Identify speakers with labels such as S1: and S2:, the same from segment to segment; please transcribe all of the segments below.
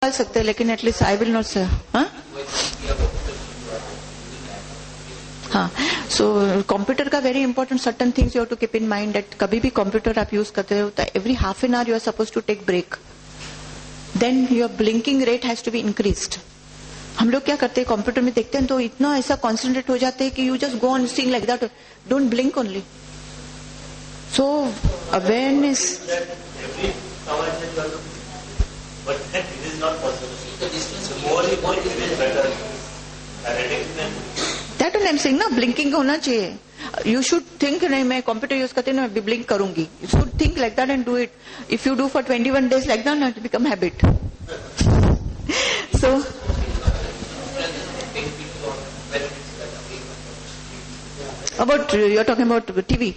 S1: डाल सकते हैं, लेकिन at least I will not say. हाँ, सो कंप्यूटर का very important certain things you have to keep in mind that कभी भी कंप्यूटर आप यूज करते हो तो every half an hour you are suppose to take break. Then your blinking rate has to be increased. हम लोग क्या करते हैं, कंप्यूटर में देखते हैं तो इतना ऐसा कॉन्सेंट्रेट हो जाते हैं कि you just go on seeing like that, don't blink only. So awareness. That I am saying ना, ब्लिंकिंग होना चाहिए. यू शुड थिंक, नहीं मैं कंप्यूटर यूज करती हूँ ना, मैं ब्लिंक करूंगी. You should think like that and do it. If you do for 21 days like that, it become habit. So about you're talking about TV,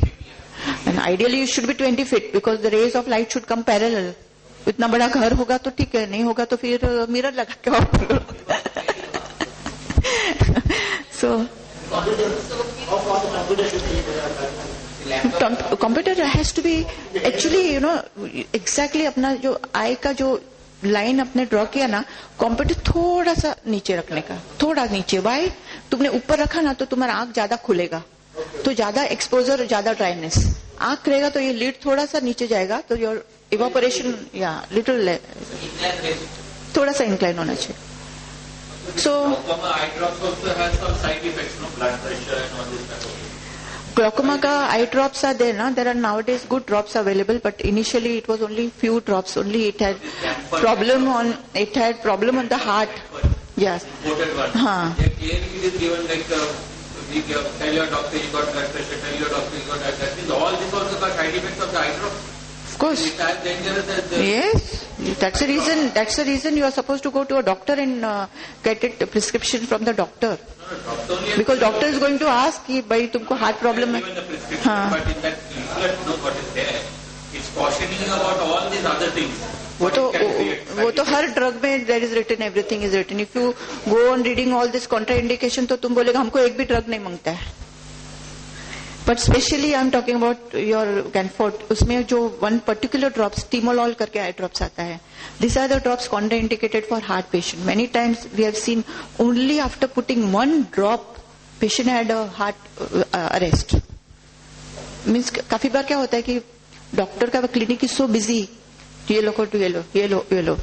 S1: and ideally you should be 20 feet because the rays of light should come parallel. इतना बड़ा घर होगा तो ठीक है, नहीं होगा तो फिर मिरर लगा के आओ. So computer has to be actually, you know, exactly अपना जो आई का जो लाइन अपने ड्रॉ किया ना, कंप्यूटर थोड़ा सा नीचे रखने का, थोड़ा नीचे. वाई? तुमने ऊपर रखा ना तो तुम्हारा आंख ज्यादा खुलेगा, तो ज्यादा एक्सपोजर, ज्यादा ड्राइनेस. आंख रहेगा तो ये लीड थोड़ा सा नीचे जाएगा, तो योर इवापोरेशन या लिटिल थोड़ा सा इंक्लाइन होना चाहिए. सो glaucoma ka eye drops are there, na? There are nowadays good drops available, but initially it was only few drops only. It had problem on the heart. Yes.
S2: Haan. It is given like tell your doctor you got blood pressure, tell your doctor you got diabetes. All this also got side effects of the eye drop.
S1: Of course.
S2: It is as dangerous as the...
S1: Yes. That's the reason. That's the reason you are supposed to go to a doctor and get it a prescription from the doctor. Because doctor is going to ask कि भाई तुमको heart problem है.
S2: हाँ. But in that leaflet, no, what is there? It's cautioning about all these other things.
S1: वो तो हर drug में there is written, everything is written. If you go on reading all this contraindication, तो तुम बोलेगा हमको एक भी ड्रग नहीं मांगता है. But specially I am talking about your Ganfort. उसमें जो one particular drops, Timolol करके eye drops आता है. These are the drops contraindicated for heart patient. Many times we have seen only after putting one drop, patient had a heart arrest. Means काफी बार क्या होता है कि डॉक्टर का clinic is so busy. ये लो.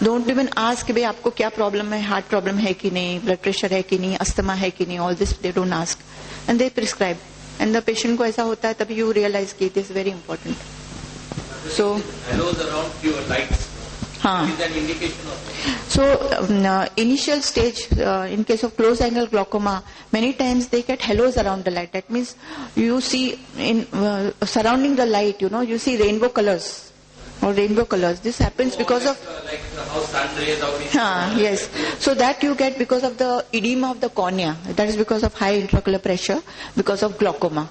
S1: Don't even ask कि भाई आपको क्या प्रॉब्लम है, हार्ट प्रॉब्लम है कि नहीं, ब्लड प्रेशर है कि नहीं, अस्थमा है कि नहीं. All this they don't ask and they prescribe. And the patient को ऐसा होता है तभी you realize कि it is very important. So
S2: halos around your lights.
S1: हाँ.
S2: Is an indication of it.
S1: So initial stage in case of close angle glaucoma, many times they get halos around the light. That means you see in surrounding the light, you know, you see rainbow colors. Or rainbow colors. This happens because of
S2: like how sun rays out.
S1: Yes. So that you get because of the edema of the cornea. That is because of high intraocular pressure, because of glaucoma.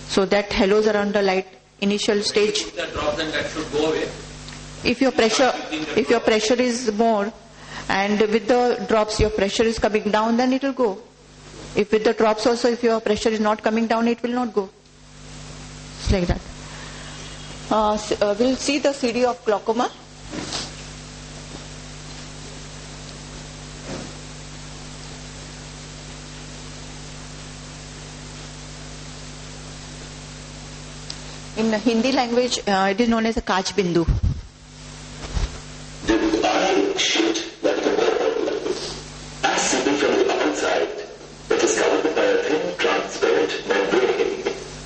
S1: So that halos around the light initial stage.
S2: If the drops, then that should go away.
S1: If your pressure is more, and with the drops your pressure is coming down, then it will go. If with the drops also, if your pressure is not coming down, it will not go. It's like that. We'll see the CD of glaucoma. In the Hindi language, it is known as a Kaj Bindu.
S3: The eye shaped like a ball, as seen from the outside, it is covered by a thin, transparent membrane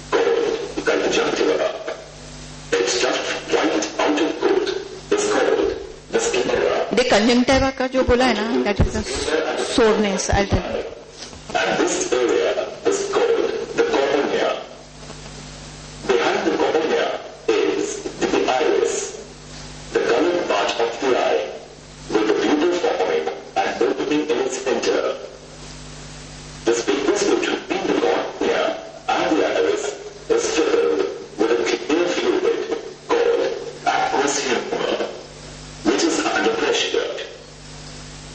S3: called conjunctiva. Its tough white outer coat is called the sclera.
S1: The conjunctiva का जो बोला है ना, that is the soreness. I'll tell you.
S3: And this area is called the cornea. Behind the cornea is the iris, the colored part of the eye, with the pupil forming and opening in its center. The space between the cornea and the iris is filled with a clear fluid called aqueous humor, which is under pressure.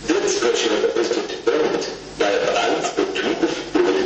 S3: This pressure is determined by a balance between the fluid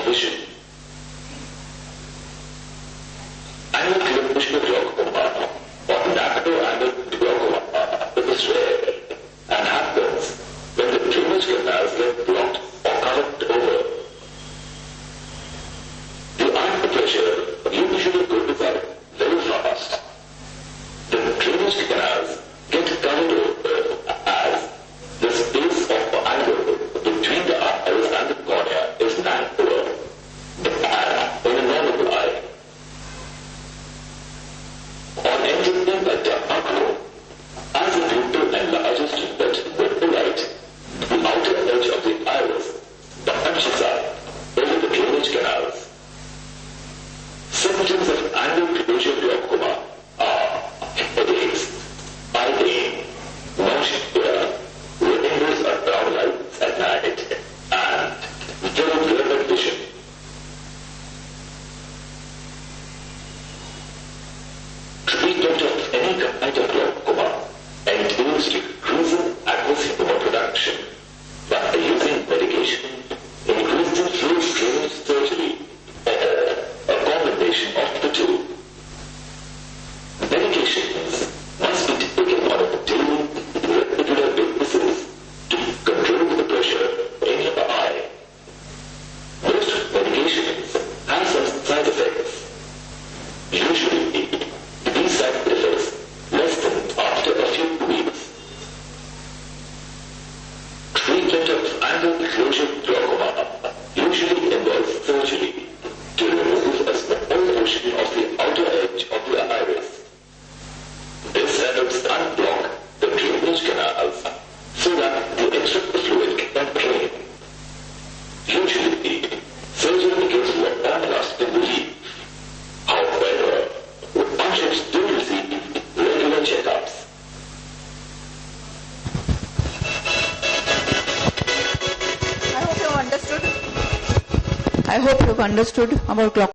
S3: vision. Annular Pushpa glaucoma or narrow angle glaucoma is rare and happens when the drainage canals get blocked or covered over. The eye pressure usually goes up very fast. The drainage canals get covered over as the space of the angle between the iris and the cornea is narrower than in a normal eye. On entering a dark room, as the pupil enlarges to let the light, the outer edge of the iris bunches up over the drainage canals. Symptoms of annular closure glaucoma are headaches, eye pain, nausea, rainbows or brown lights at night, and very blurred vision. Treatment of any kind of glaucoma entails decreasing aqueous humor production by using medication, increasing fluid drainage surgery, or a combination of the two. Medications must be taken on a daily, regular basis to control the pressure in your eye. Most medications have some side effects. Usually, these side effects lessen after a few weeks. Treatment of annular closure glaucoma usually involves surgery to remove a small portion of the outer edge of the iris. This helps unblock the drainage canals so that the extra fluid can drain. Usually, surgery gives long-lasting relief. However, one should still receive regular checkups.
S1: I hope you've understood about glaucoma.